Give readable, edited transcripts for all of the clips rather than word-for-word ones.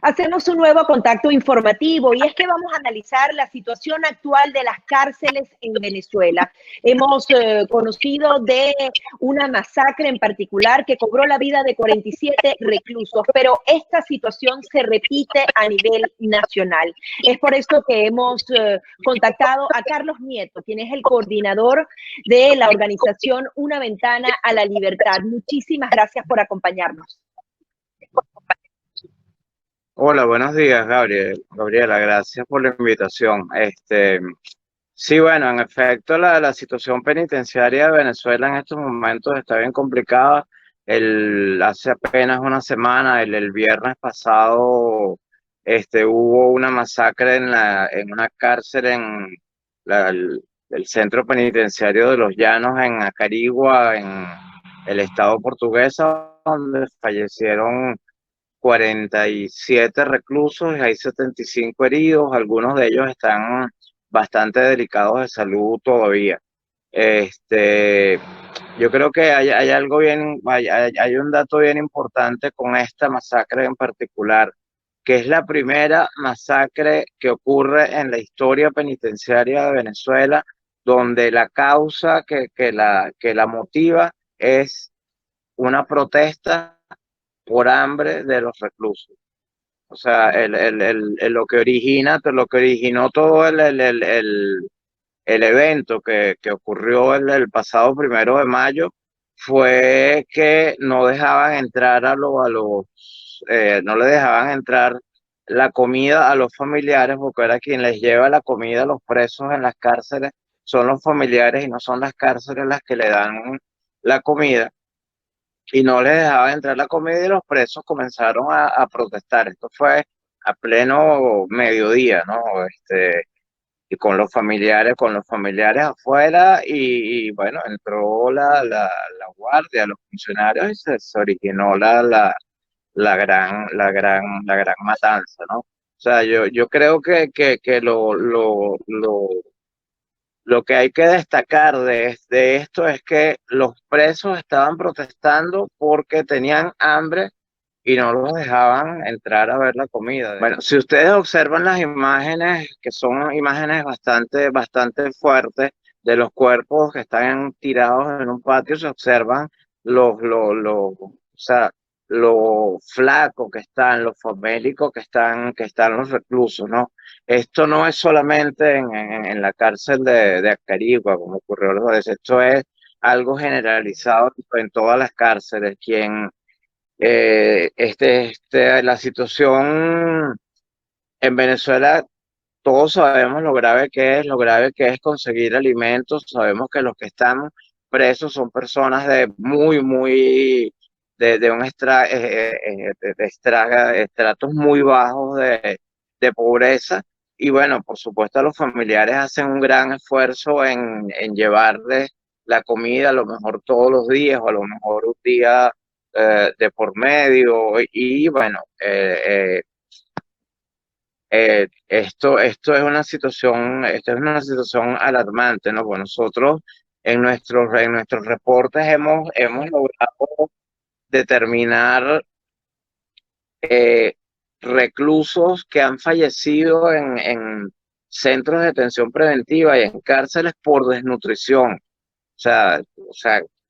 Hacemos un nuevo contacto informativo y es que vamos a analizar la situación actual de las cárceles en Venezuela. Hemos conocido de una masacre en particular que cobró la vida de 47 reclusos, pero esta situación se repite a nivel nacional. Es por esto que hemos contactado a Carlos Nieto, quien es el coordinador de la organización Una Ventana a la Libertad. Muchísimas gracias por acompañarnos. Hola, buenos días, Gabriela, gracias por la invitación. Sí, bueno, en efecto, la situación penitenciaria de Venezuela en estos momentos está bien complicada. Hace apenas una semana, el viernes pasado, hubo una masacre en una cárcel el centro penitenciario de Los Llanos, en Acarigua, en el estado portuguesa, donde fallecieron 47 reclusos y hay 75 heridos, algunos de ellos están bastante delicados de salud todavía. Este, yo creo que hay algo bien, hay un dato bien importante con esta masacre en particular, que es la primera masacre que ocurre en la historia penitenciaria de Venezuela, donde la causa que la motiva es una protesta por hambre de los reclusos. O sea, lo que originó todo el evento que ocurrió el pasado 1 de mayo fue que no dejaban entrar no le dejaban entrar la comida a los familiares, porque era quien les lleva la comida a los presos en las cárceles, son los familiares y no son las cárceles las que le dan la comida, y no les dejaba entrar la comida y los presos comenzaron a protestar. Esto fue a pleno mediodía, ¿no? Y con los familiares afuera y bueno, entró la guardia, los funcionarios y se originó la gran matanza, ¿no? O sea, yo creo que lo que hay que destacar de esto es que los presos estaban protestando porque tenían hambre y no los dejaban entrar a ver la comida. Bueno, si ustedes observan las imágenes, que son imágenes bastante fuertes, de los cuerpos que están tirados en un patio, se observan o sea, lo flaco que están, lo famélicos que están los reclusos, ¿no? Esto no es solamente en la cárcel de Acarigua, como ocurrió la vez, esto es algo generalizado en todas las cárceles. La situación en Venezuela, todos sabemos lo grave que es conseguir alimentos, sabemos que los que están presos son personas de de un estratos muy bajos de pobreza, y bueno, por supuesto los familiares hacen un gran esfuerzo en llevarles la comida, a lo mejor todos los días, o a lo mejor un día de por medio, y bueno, esto es una situación alarmante, ¿no? Pues nosotros en nuestros reportes hemos logrado determinar eh, reclusos que han fallecido en centros de detención preventiva y en cárceles por desnutrición. O sea,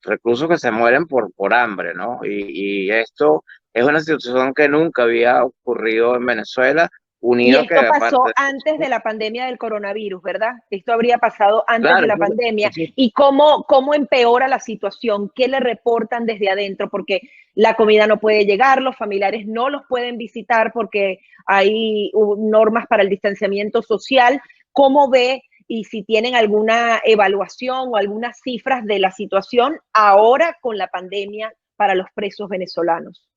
reclusos que se mueren por hambre, ¿no? Y esto es una situación que nunca había ocurrido en Venezuela, Y unido que esto pasó aparte antes de la pandemia del coronavirus, ¿verdad? Esto habría pasado antes de claro, la claro, sí, pandemia. sí. ¿Y cómo empeora la situación? ¿Qué le reportan desde adentro? Porque la comida no puede llegar, los familiares no los pueden visitar porque hay normas para el distanciamiento social. ¿Cómo ve y si tienen alguna evaluación o algunas cifras de la situación ahora con la pandemia para los presos venezolanos?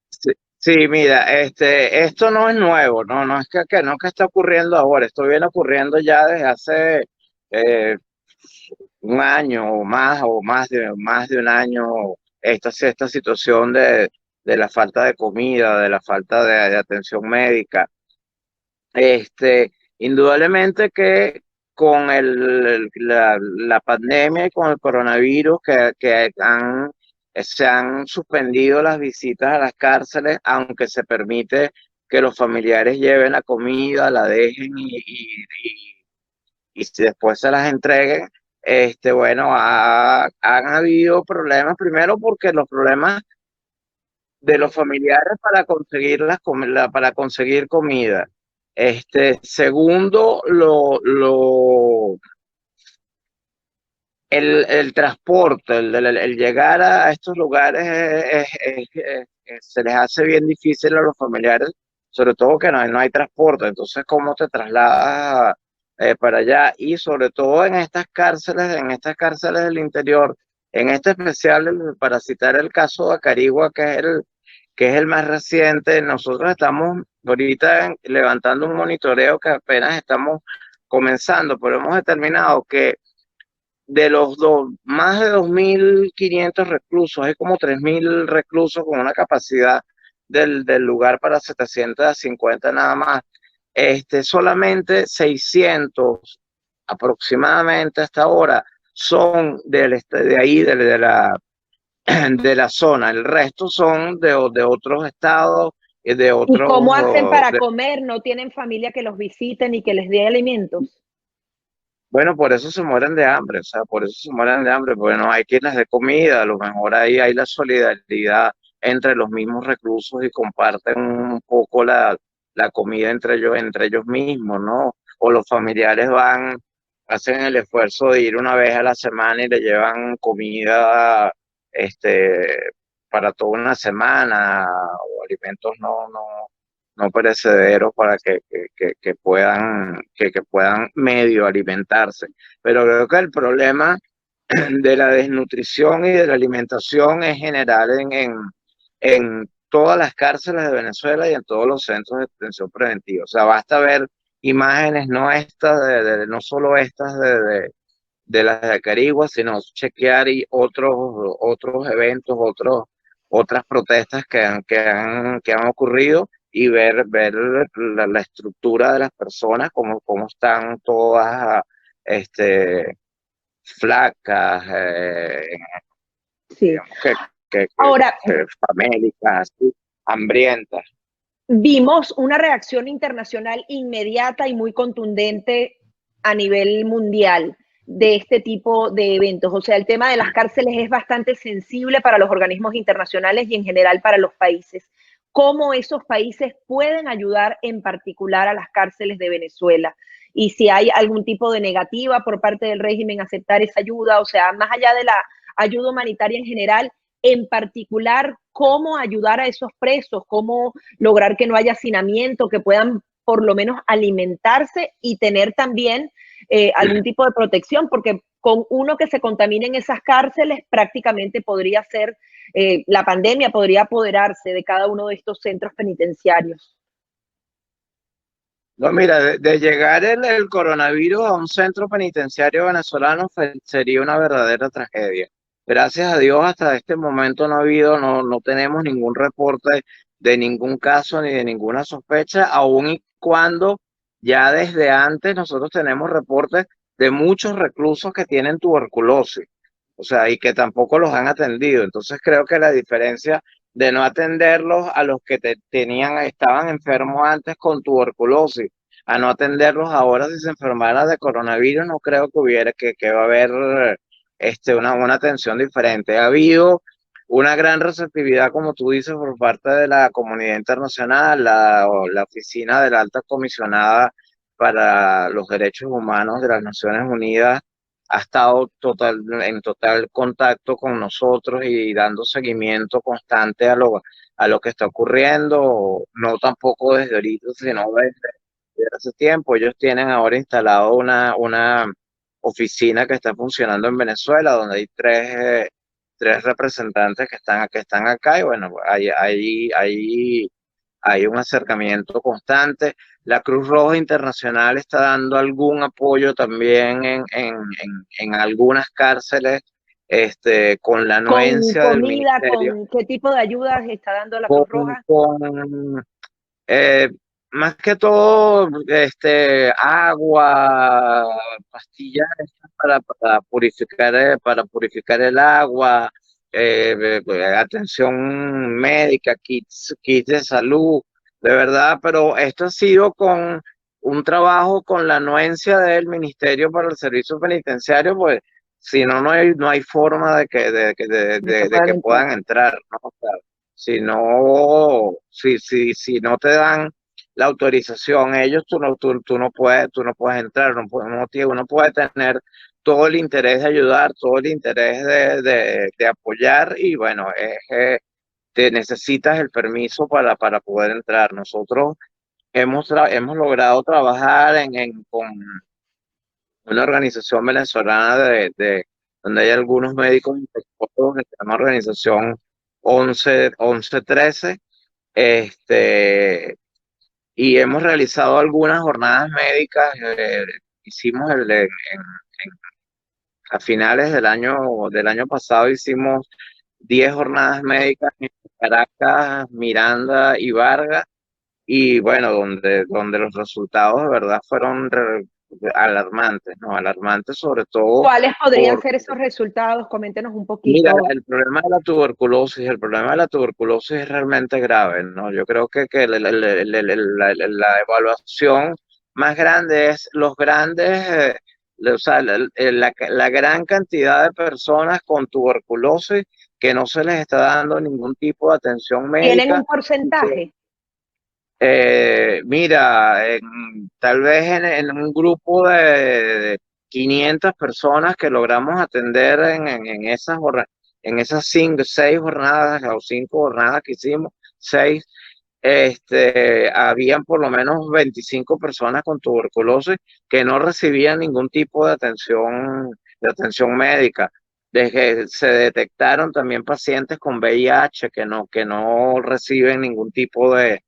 Sí, sí, mira, esto no es nuevo, no es que está ocurriendo ahora, esto viene ocurriendo ya desde hace eh, un año o más de un año, esta situación de la falta de comida, de la falta de atención médica. Indudablemente que con la pandemia y con el coronavirus se han suspendido las visitas a las cárceles, aunque se permite que los familiares lleven la comida, la dejen y si después se las entreguen. Bueno, han habido problemas, primero porque los problemas de los familiares para conseguir para conseguir comida. Segundo, el transporte, el llegar a estos lugares se les hace bien difícil a los familiares, sobre todo que no hay transporte. Entonces, ¿cómo te trasladas para allá? Y sobre todo en estas cárceles del interior, en este especial, para citar el caso de Acarigua, que es el más reciente. Nosotros estamos ahorita levantando un monitoreo que apenas estamos comenzando, pero hemos determinado que de los más de 2.500 reclusos, hay como 3.000 reclusos con una capacidad del lugar para 750 nada más. Solamente 600 aproximadamente hasta ahora son de ahí, de la zona. El resto son de otros estados y de ¿Y cómo hacen otros. para comer? ¿No tienen familia que los visiten y que les dé alimentos? Bueno, por eso se mueren de hambre, o sea, por eso se mueren de hambre, porque no hay quien les dé comida. A lo mejor ahí hay la solidaridad entre los mismos reclusos y comparten un poco la comida entre ellos mismos, ¿no? O los familiares hacen el esfuerzo de ir una vez a la semana y le llevan comida, para toda una semana, o alimentos no perecederos para que puedan medio alimentarse. Pero creo que el problema de la desnutrición y de la alimentación es general en todas las cárceles de Venezuela y en todos los centros de detención preventiva. O sea, basta ver imágenes, no estas, no solo estas de las de Carigua, sino chequear y otros eventos, otras protestas que han ocurrido y ver la estructura de las personas, cómo están todas este, flacas, Sí. digamos Ahora, famélicas, así, hambrientas. vimos una reacción internacional inmediata y muy contundente a nivel mundial de este tipo de eventos. O sea, el tema de las cárceles es bastante sensible para los organismos internacionales y en general para los países. ¿Cómo esos países pueden ayudar en particular a las cárceles de Venezuela? Y si hay algún tipo de negativa por parte del régimen aceptar esa ayuda, o sea, más allá de la ayuda humanitaria en general, en particular, cómo ayudar a esos presos, cómo lograr que no haya hacinamiento, que puedan por lo menos alimentarse y tener también algún tipo de protección, porque con uno que se contamine en esas cárceles prácticamente podría ser, la pandemia podría apoderarse de cada uno de estos centros penitenciarios. No, mira, de llegar el coronavirus a un centro penitenciario venezolano sería una verdadera tragedia. Gracias a Dios, hasta este momento no tenemos ningún reporte de ningún caso ni de ninguna sospecha, aun y cuando ya desde antes nosotros tenemos reportes de muchos reclusos que tienen tuberculosis, o sea, y que tampoco los han atendido. Entonces creo que la diferencia de no atenderlos a los que estaban enfermos antes con tuberculosis, a no atenderlos ahora si se enfermaran de coronavirus, no creo que va a haber una atención diferente. Ha habido una gran receptividad, como tú dices, por parte de la comunidad internacional, la oficina de la alta comisionada para los derechos humanos de las Naciones Unidas ha estado en total contacto con nosotros y dando seguimiento constante a lo que está ocurriendo, no tampoco desde ahorita, sino desde hace tiempo. Ellos tienen ahora instalado una oficina que está funcionando en Venezuela, donde hay tres representantes que están acá y bueno, hay un acercamiento constante. La Cruz Roja Internacional está dando algún apoyo también en algunas cárceles, con la Con anuencia del comida, ministerio, con qué tipo de ayudas está dando la Cruz con, Roja. con eh, más que todo, agua, pastillas para purificar el agua, atención médica, kits de salud, de verdad, pero esto ha sido con un trabajo con la anuencia del Ministerio para el Servicio Penitenciario, pues si no, no hay forma de que de puedan que entrar. puedan entrar, ¿no? O sea, si no te dan la autorización, ellos tú no puedes entrar, uno puede tener todo el interés de ayudar, todo el interés de apoyar y bueno, te necesitas el permiso para poder entrar. Nosotros hemos logrado trabajar con una organización venezolana donde hay algunos médicos infectólogos, que se llama Organización 1113, y hemos realizado algunas jornadas médicas. Hicimos a finales del año pasado, hicimos 10 jornadas médicas en Caracas, Miranda y Vargas, y bueno, donde los resultados de verdad fueron alarmantes, ¿no? Alarmantes sobre todo ¿Cuáles podrían por, ser esos resultados? Coméntenos un mira, poquito. el problema de la tuberculosis es realmente grave, ¿no? Yo creo que la evaluación más grande es los grandes, o sea, la gran cantidad de personas con tuberculosis que no se les está dando ningún tipo de atención ¿Tienen un médica. porcentaje? Mira, tal vez en un grupo de 500 personas que logramos atender en esas 6 jornadas o 5 jornadas que hicimos, 6, habían por lo menos 25 personas con tuberculosis que no recibían ningún tipo de atención médica. Desde que se detectaron también pacientes con VIH que no reciben ningún tipo de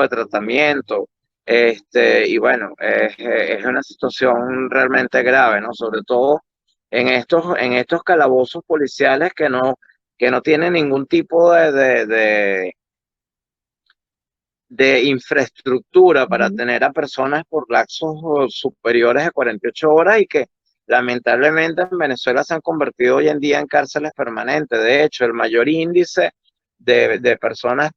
tratamiento. Y bueno, es una situación realmente grave, ¿no? Sobre todo en estos calabozos policiales que no tienen ningún tipo de infraestructura para Ujú. tener a personas por lapsos superiores a 48 horas y que lamentablemente en Venezuela se han convertido hoy en día en cárceles permanentes. De hecho, el mayor índice de personas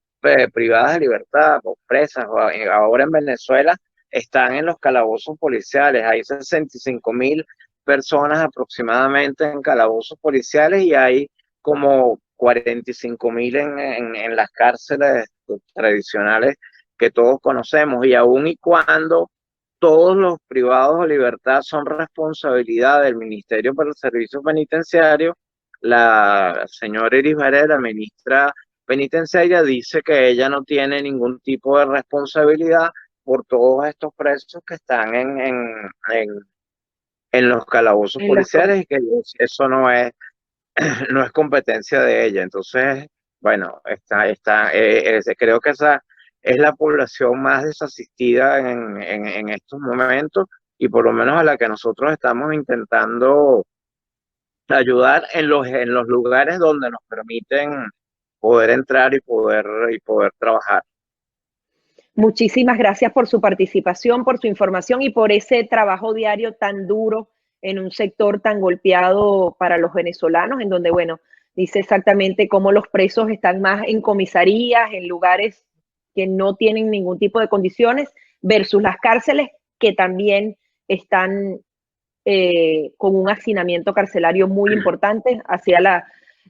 privadas de libertad o presas ahora en Venezuela están en los calabozos policiales. Hay 65.000 personas aproximadamente en calabozos policiales y hay como 45.000 en las cárceles tradicionales que todos conocemos. Y aun y cuando todos los privados de libertad son responsabilidad del Ministerio para el Servicio Penitenciario, la señora Iris Varela, la ministra penitenciaria, dice que ella no tiene ningún tipo de responsabilidad por todos estos presos que están en los calabozos En los policiales y que eso no es competencia de ella. Entonces, bueno, creo que esa es la población más desasistida en estos momentos y por lo menos a la que nosotros estamos intentando ayudar en los lugares donde nos permiten poder entrar y poder trabajar. Muchísimas gracias por su participación, por su información y por ese trabajo diario tan duro en un sector tan golpeado para los venezolanos, en donde, bueno, dice exactamente cómo los presos están más en comisarías, en lugares que no tienen ningún tipo de condiciones, versus las cárceles que también están con un hacinamiento carcelario muy importante. Hacia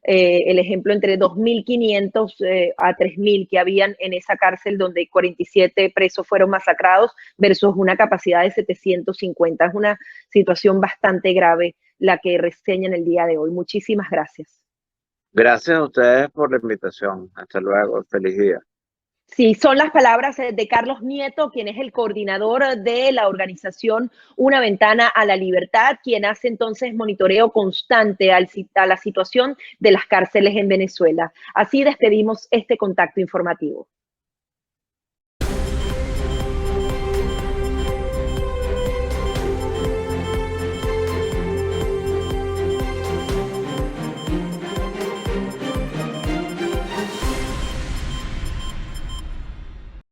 el ejemplo entre 2.500 a 3.000 que habían en esa cárcel donde 47 presos fueron masacrados versus una capacidad de 750. Es una situación bastante grave la que reseñan el día de hoy. Muchísimas gracias. Gracias a ustedes por la invitación. Hasta luego. Feliz día. Sí, son las palabras de Carlos Nieto, quien es el coordinador de la organización Una Ventana a la Libertad, quien hace entonces monitoreo constante a la situación de las cárceles en Venezuela. Así despedimos este contacto informativo.